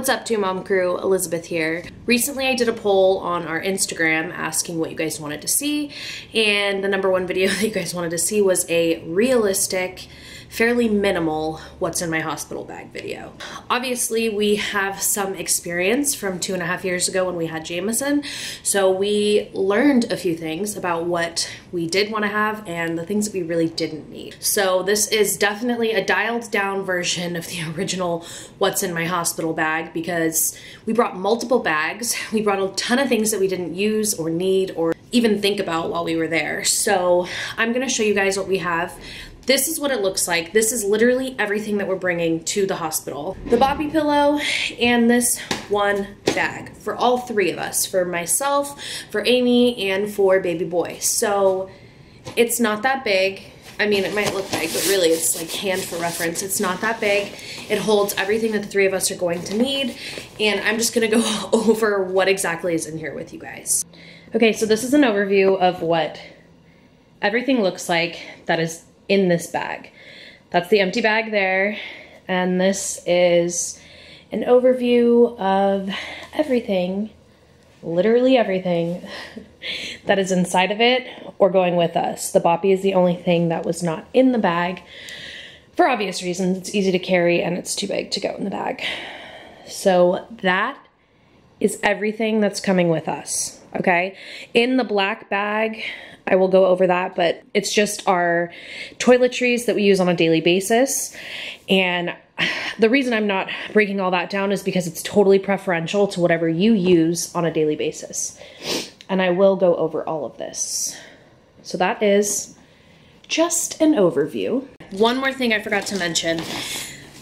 What's up, Two Mom Crew? Elizabeth here. Recently I did a poll on our Instagram asking what you guys wanted to see, and the #1 video that you guys wanted to see was a realistic, fairly minimal what's in my hospital bag video. Obviously we have some experience from 2.5 years ago when we had Jameson, so we learned a few things about what we did want to have and the things that we really didn't need. So this is definitely a dialed down version of the original what's in my hospital bag, because we brought multiple bags. We brought a ton of things that we didn't use or need or even think about while we were there. So I'm gonna show you guys what we have. This is what it looks like. This is literally everything that we're bringing to the hospital. The Bobby pillow and this one bag for all 3 of us, for myself, for Amy, and for baby boy. So it's not that big. I mean, it might look big, but really it's like hand for reference. It's not that big. It holds everything that the 3 of us are going to need. And I'm just gonna go over what exactly is in here with you guys. Okay, so this is an overview of what everything looks like that is in this bag. That's the empty bag there, and this is an overview of everything, literally everything that is inside of it or going with us. The boppy is the only thing that was not in the bag for obvious reasons. It's easy to carry and it's too big to go in the bag. So that is everything that's coming with us, okay? In the black bag, I will go over that, but it's just our toiletries that we use on a daily basis. And the reason I'm not breaking all that down is because it's totally preferential to whatever you use on a daily basis. And I will go over all of this. So that is just an overview. One more thing I forgot to mention.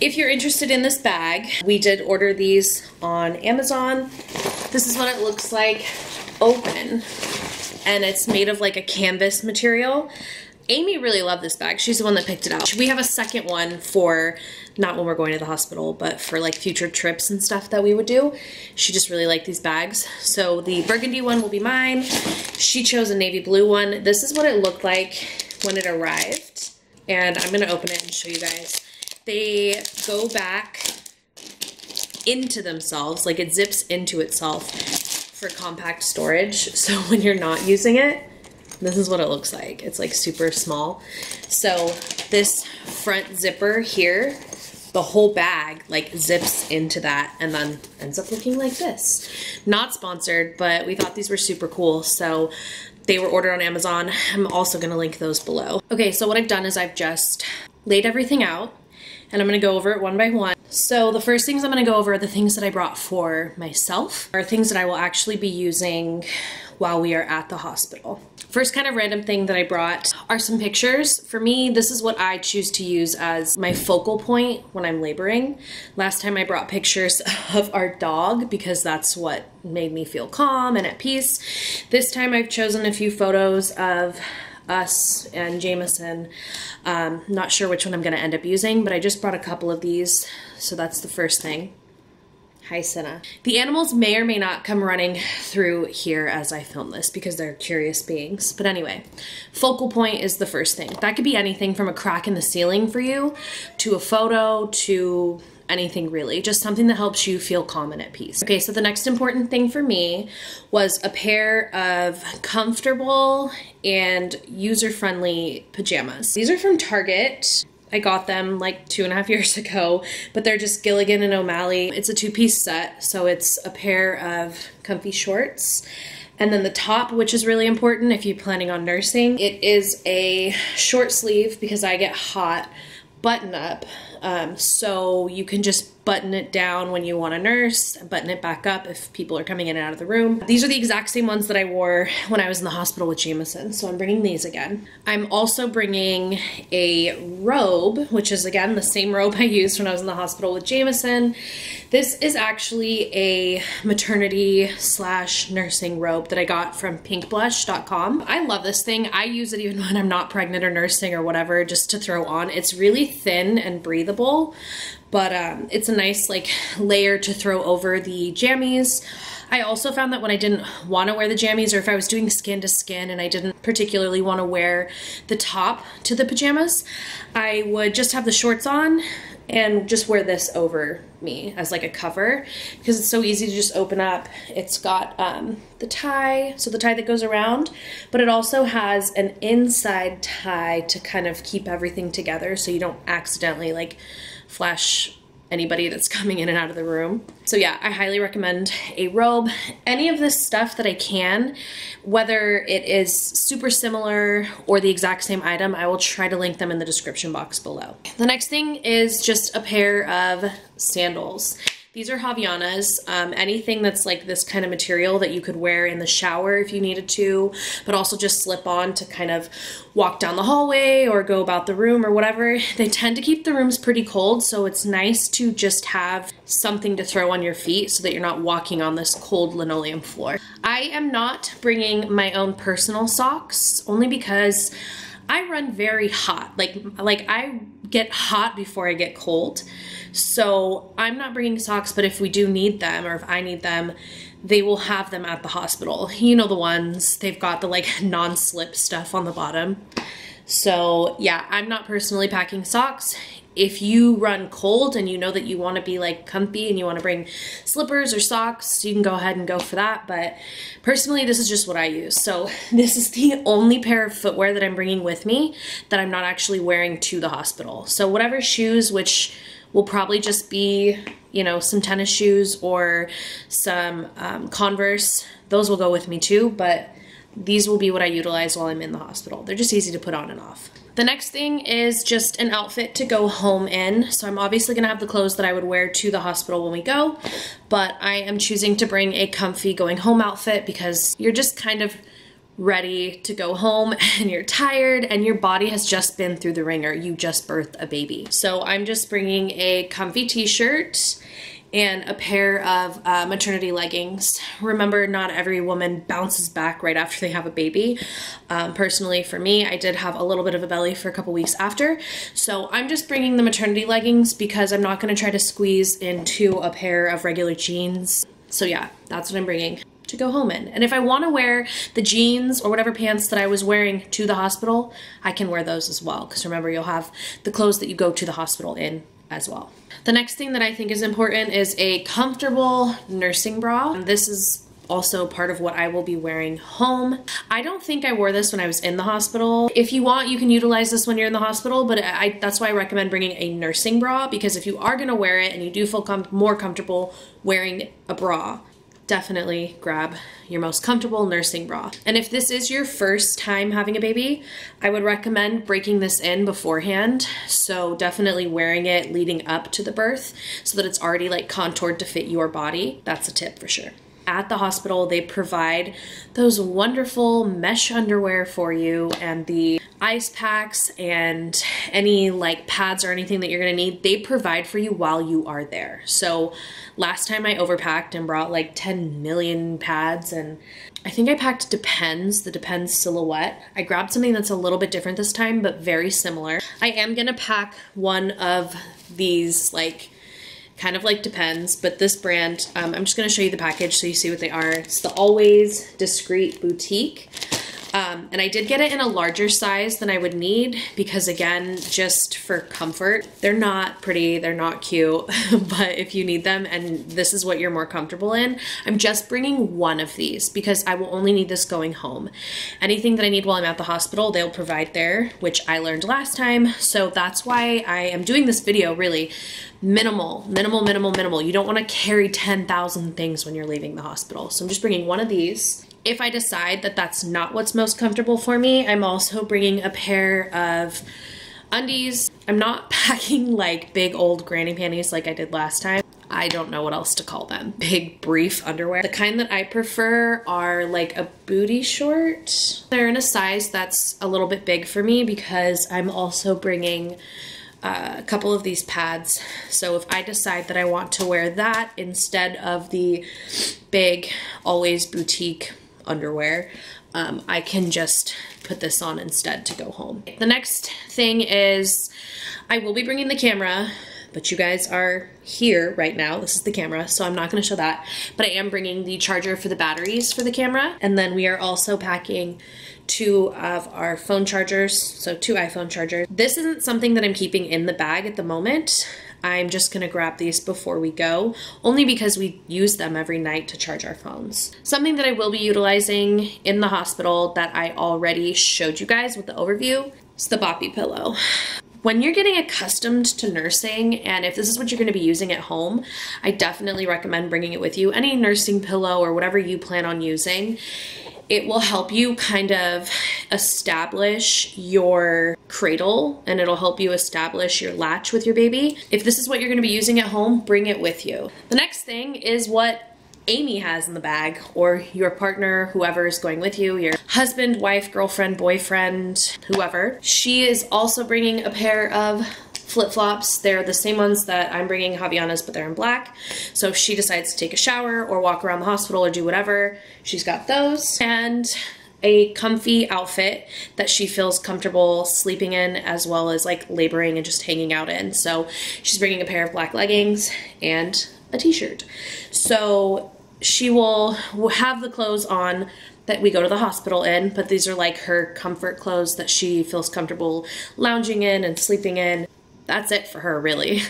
If you're interested in this bag, we did order these on Amazon. This is what it looks like open. And it's made of like a canvas material. Amy really loved this bag. She's the one that picked it out. We have a second one for, not when we're going to the hospital, but for like future trips and stuff that we would do. She just really liked these bags. So the burgundy one will be mine. She chose a navy blue one. This is what it looked like when it arrived. And I'm gonna open it and show you guys. They go back into themselves, like it zips into itself for compact storage. So when you're not using it, this is what it looks like. It's like super small. So this front zipper here, the whole bag like zips into that and then ends up looking like this. Not sponsored, but we thought these were super cool. So they were ordered on Amazon. I'm also gonna link those below. Okay, so what I've done is I've just laid everything out and I'm gonna go over it one by one. So the first things I'm gonna go over are the things that I brought for myself, are things that I will actually be using while we are at the hospital. First kind of random thing that I brought are some pictures. For me, this is what I choose to use as my focal point when I'm laboring. Last time I brought pictures of our dog because that's what made me feel calm and at peace. This time I've chosen a few photos of us and Jameson. Not sure which one I'm gonna end up using, but I just brought a couple of these, so that's the first thing. Hi, Senna. The animals may or may not come running through here as I film this because they're curious beings. But anyway, focal point is the first thing. That could be anything from a crack in the ceiling for you, to a photo, to anything really. Just something that helps you feel calm and at peace. Okay, so the next important thing for me was a pair of comfortable and user-friendly pajamas. These are from Target. I got them like 2.5 years ago, but they're just Gilligan and O'Malley. It's a 2-piece set, so it's a pair of comfy shorts. And then the top, which is really important if you're planning on nursing, it is a short sleeve because I get hot button up. So you can just button it down when you want to nurse, button it back up if people are coming in and out of the room. These are the exact same ones that I wore when I was in the hospital with Jameson, so I'm bringing these again. I'm also bringing a robe, which is again the same robe I used when I was in the hospital with Jameson. This is actually a maternity / nursing robe that I got from pinkblush.com. I love this thing. I use it even when I'm not pregnant or nursing or whatever, just to throw on. It's really thin and breathable, but it's a nice like layer to throw over the jammies. I also found that when I didn't want to wear the jammies, or if I was doing skin to skin and I didn't particularly want to wear the top to the pajamas, I would just have the shorts on, and just wear this over me as like a cover because it's so easy to just open up. It's got the tie, so the tie that goes around, but it also has an inside tie to kind of keep everything together so you don't accidentally like flash anybody that's coming in and out of the room. So yeah, I highly recommend a robe. Any of this stuff that I can, whether it is super similar or the exact same item, I will try to link them in the description box below. The next thing is just a pair of sandals. These are Javianas, anything that's like this kind of material that you could wear in the shower if you needed to, but also just slip on to kind of walk down the hallway or go about the room or whatever. They tend to keep the rooms pretty cold, so it's nice to just have something to throw on your feet so that you're not walking on this cold linoleum floor. I am not bringing my own personal socks, only because I run very hot. Like I get hot before I get cold. So I'm not bringing socks, but if we do need them or if I need them, they will have them at the hospital. You know the ones, they've got the like non-slip stuff on the bottom. So yeah, I'm not personally packing socks. If you run cold and you know that you want to be like comfy and you want to bring slippers or socks, you can go ahead and go for that. But personally, this is just what I use. So this is the only pair of footwear that I'm bringing with me that I'm not actually wearing to the hospital. So whatever shoes, which will probably just be, you know, some tennis shoes or some Converse, those will go with me too. But these will be what I utilize while I'm in the hospital. They're just easy to put on and off. The next thing is just an outfit to go home in. So I'm obviously gonna have the clothes that I would wear to the hospital when we go, but I am choosing to bring a comfy going home outfit because you're just kind of ready to go home and you're tired and your body has just been through the ringer. You just birthed a baby. So I'm just bringing a comfy t-shirt and a pair of maternity leggings. Remember, not every woman bounces back right after they have a baby. Personally, for me, I did have a little bit of a belly for a couple weeks after. So I'm just bringing the maternity leggings because I'm not gonna try to squeeze into a pair of regular jeans. So yeah, that's what I'm bringing to go home in. And if I wanna wear the jeans or whatever pants that I was wearing to the hospital, I can wear those as well. Because remember, you'll have the clothes that you go to the hospital in as well. The next thing that I think is important is a comfortable nursing bra. This is also part of what I will be wearing home. I don't think I wore this when I was in the hospital. If you want, you can utilize this when you're in the hospital, but that's why I recommend bringing a nursing bra, because if you are gonna wear it and you do feel more comfortable wearing a bra, definitely grab your most comfortable nursing bra. And if this is your first time having a baby, I would recommend breaking this in beforehand. So definitely wearing it leading up to the birth so that it's already like contoured to fit your body. That's a tip for sure. At the hospital, they provide those wonderful mesh underwear for you and the ice packs and any like pads or anything that you're gonna need, they provide for you while you are there. So last time I overpacked and brought like 10 million pads, and I think I packed Depends, the Depends silhouette. I grabbed something that's a little bit different this time, but very similar. I am gonna pack one of these like kind of like Depends, but this brand, I'm just gonna show you the package so you see what they are. It's the Always Discreet Boutique. And I did get it in a larger size than I would need because again, just for comfort. They're not pretty, they're not cute, but if you need them and this is what you're more comfortable in, I'm just bringing one of these because I will only need this going home. Anything that I need while I'm at the hospital, they'll provide there, which I learned last time. So that's why I am doing this video really minimal. You don't want to carry 10,000 things when you're leaving the hospital. So I'm just bringing one of these. If I decide that that's not what's most comfortable for me, I'm also bringing a pair of undies. I'm not packing like big old granny panties like I did last time. I don't know what else to call them. Big brief underwear. The kind that I prefer are like a booty short. They're in a size that's a little bit big for me because I'm also bringing a couple of these pads. So if I decide that I want to wear that instead of the big Always Boutique underwear, I can just put this on instead to go home. The next thing is I will be bringing the camera, but you guys are here right now. This is the camera, so I'm not going to show that, but I am bringing the charger for the batteries for the camera. And then we are also packing 2 of our phone chargers, so 2 iPhone chargers. This isn't something that I'm keeping in the bag at the moment. I'm just gonna grab these before we go, only because we use them every night to charge our phones. Something that I will be utilizing in the hospital that I already showed you guys with the overview is the boppy pillow. When you're getting accustomed to nursing, and if this is what you're going to be using at home, I definitely recommend bringing it with you. Any nursing pillow or whatever you plan on using, it will help you kind of establish your cradle, and it'll help you establish your latch with your baby. If this is what you're going to be using at home, bring it with you. The next thing is what Amy has in the bag, or your partner, whoever is going with you, your husband, wife, girlfriend, boyfriend, whoever. She is also bringing a pair of flip-flops. They're the same ones that I'm bringing Javiana's, but they're in black. So if she decides to take a shower or walk around the hospital or do whatever, she's got those. And a comfy outfit that she feels comfortable sleeping in, as well as like laboring and just hanging out in. So she's bringing a pair of black leggings and a t-shirt. So she will have the clothes on that we go to the hospital in, but these are like her comfort clothes that she feels comfortable lounging in and sleeping in. That's it for her, really,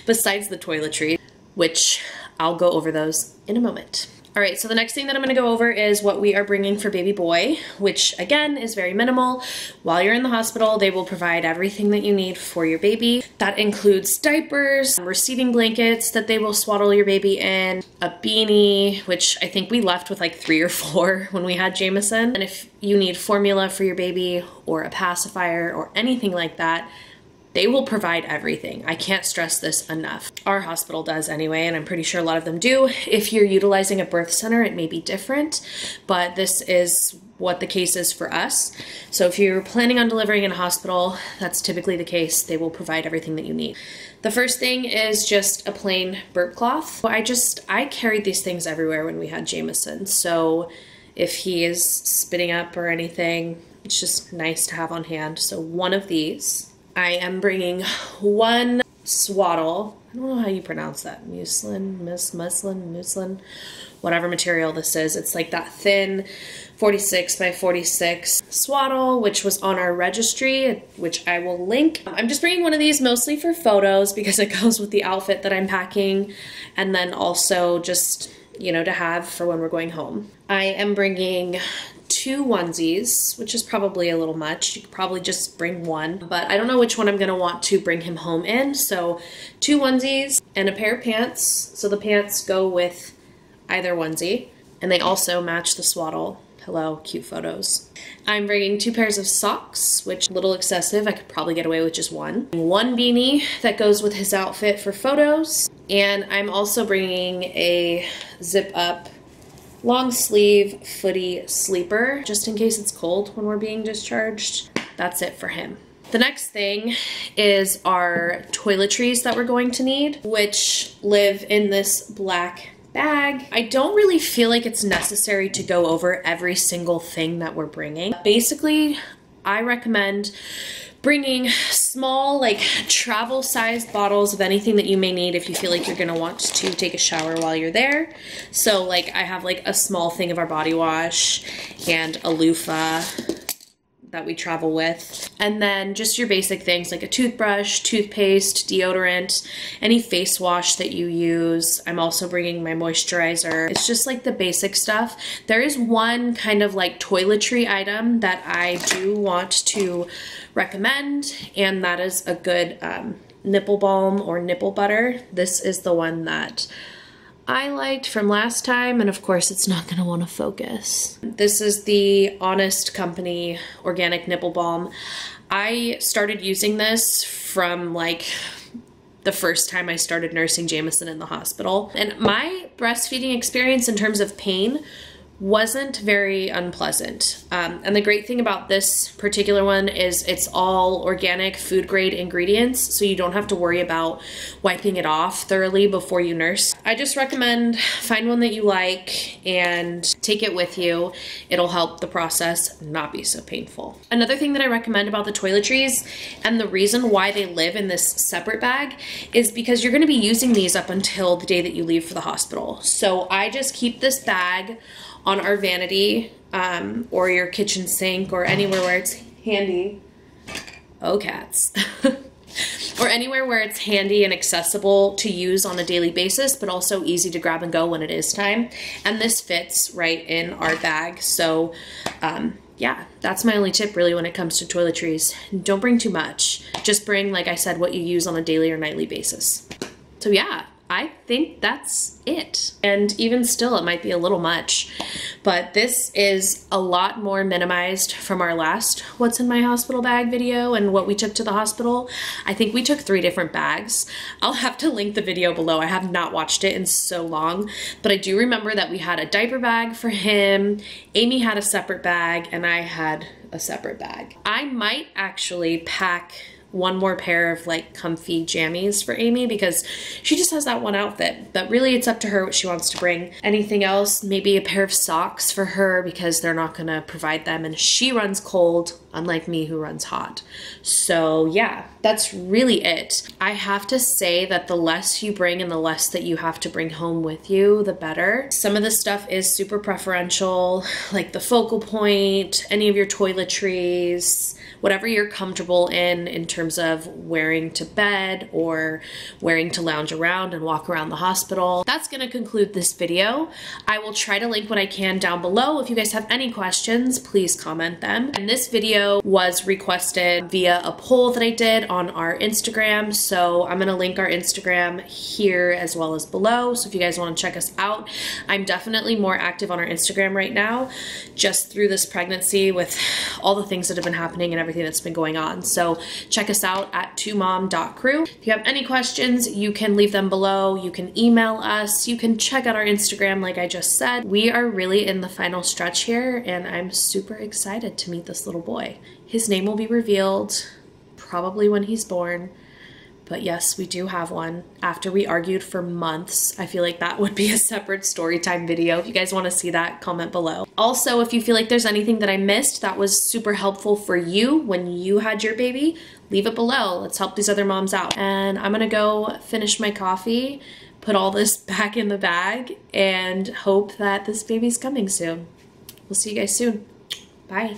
besides the toiletries, which I'll go over those in a moment. All right, so the next thing that I'm gonna go over is what we are bringing for baby boy, which again is very minimal. While you're in the hospital, they will provide everything that you need for your baby. That includes diapers, receiving blankets that they will swaddle your baby in, a beanie, which I think we left with like 3 or 4 when we had Jameson. And if you need formula for your baby or a pacifier or anything like that, they will provide everything. I can't stress this enough. Our hospital does anyway, and I'm pretty sure a lot of them do. If you're utilizing a birth center, it may be different, but this is what the case is for us. So if you're planning on delivering in a hospital, that's typically the case. They will provide everything that you need. The first thing is just a plain burp cloth. I carried these things everywhere when we had Jameson. So if he is spitting up or anything, it's just nice to have on hand. So one of these. I am bringing one swaddle. I don't know how you pronounce that. Muslin, whatever material this is. It's like that thin 46 by 46 swaddle, which was on our registry, which I will link. I'm just bringing one of these mostly for photos because it goes with the outfit that I'm packing, and then also just, you know, to have for when we're going home. I am bringing 2 onesies, which is probably a little much. You could probably just bring one, but I don't know which one I'm gonna want to bring him home in. So 2 onesies and a pair of pants. So the pants go with either onesie, and they also match the swaddle. Hello, cute photos. I'm bringing 2 pairs of socks, which is a little excessive. I could probably get away with just one. One beanie that goes with his outfit for photos. And I'm also bringing a zip up long sleeve footy sleeper, just in case it's cold when we're being discharged. That's it for him. The next thing is our toiletries that we're going to need, which live in this black bag. I don't really feel like it's necessary to go over every single thing that we're bringing. Basically, I recommend bringing small, like travel sized bottles of anything that you may need if you feel like you're gonna want to take a shower while you're there. So like I have like a small thing of our body wash and a loofah that we travel with. And then just your basic things like a toothbrush, toothpaste, deodorant, any face wash that you use. I'm also bringing my moisturizer. It's just like the basic stuff. There is one kind of like toiletry item that I do want to recommend, and that is a good nipple balm or nipple butter. This is the one that I liked from last time, and of course it's not gonna wanna focus. This is the Honest Company Organic Nipple Balm. I started using this from like the first time I started nursing Jameson in the hospital. And my breastfeeding experience in terms of pain wasn't very unpleasant. And the great thing about this particular one is it's all organic food grade ingredients, so you don't have to worry about wiping it off thoroughly before you nurse. I just recommend find one that you like and take it with you. It'll help the process not be so painful. Another thing that I recommend about the toiletries, and the reason why they live in this separate bag, is because you're gonna be using these up until the day that you leave for the hospital. So I just keep this bag on our vanity or your kitchen sink or anywhere where it's handy. Oh, cats. or anywhere where it's handy and accessible to use on a daily basis, but also easy to grab and go when it is time. And this fits right in our bag. So yeah, that's my only tip really when it comes to toiletries. Don't bring too much. Just bring, like I said, what you use on a daily or nightly basis. So yeah, I think that's it. And even still, it might be a little much, but this is a lot more minimized from our last what's in my hospital bag video and what we took to the hospital. I think we took 3 different bags. I'll have to link the video below. I have not watched it in so long, but I do remember that we had a diaper bag for him, Amy had a separate bag, and I had a separate bag. I might actually pack one more pair of like comfy jammies for Amy because she just has that one outfit, but really it's up to her what she wants to bring. Anything else, maybe a pair of socks for her because they're not gonna provide them and she runs cold, unlike me who runs hot. So yeah, that's really it. I have to say that the less you bring and the less that you have to bring home with you, the better. Some of the stuff is super preferential, like the focal point, any of your toiletries, whatever you're comfortable in terms of wearing to bed or wearing to lounge around and walk around the hospital. That's gonna conclude this video. I will try to link what I can down below. If you guys have any questions, please comment them. And this video was requested via a poll that I did on our Instagram. So I'm gonna link our Instagram here as well as below. So if you guys wanna check us out, I'm definitely more active on our Instagram right now, just through this pregnancy with all the things that have been happening and everything that's been going on. So check us out at 2mom.crew. If you have any questions, you can leave them below. You can email us. You can check out our Instagram like I just said. We are really in the final stretch here and I'm super excited to meet this little boy. His name will be revealed probably when he's born. But yes, we do have one. After we argued for months, I feel like that would be a separate story time video. If you guys want to see that, comment below. Also, if you feel like there's anything that I missed that was super helpful for you when you had your baby, leave it below. Let's help these other moms out. And I'm gonna go finish my coffee, put all this back in the bag, and hope that this baby's coming soon. We'll see you guys soon. Bye.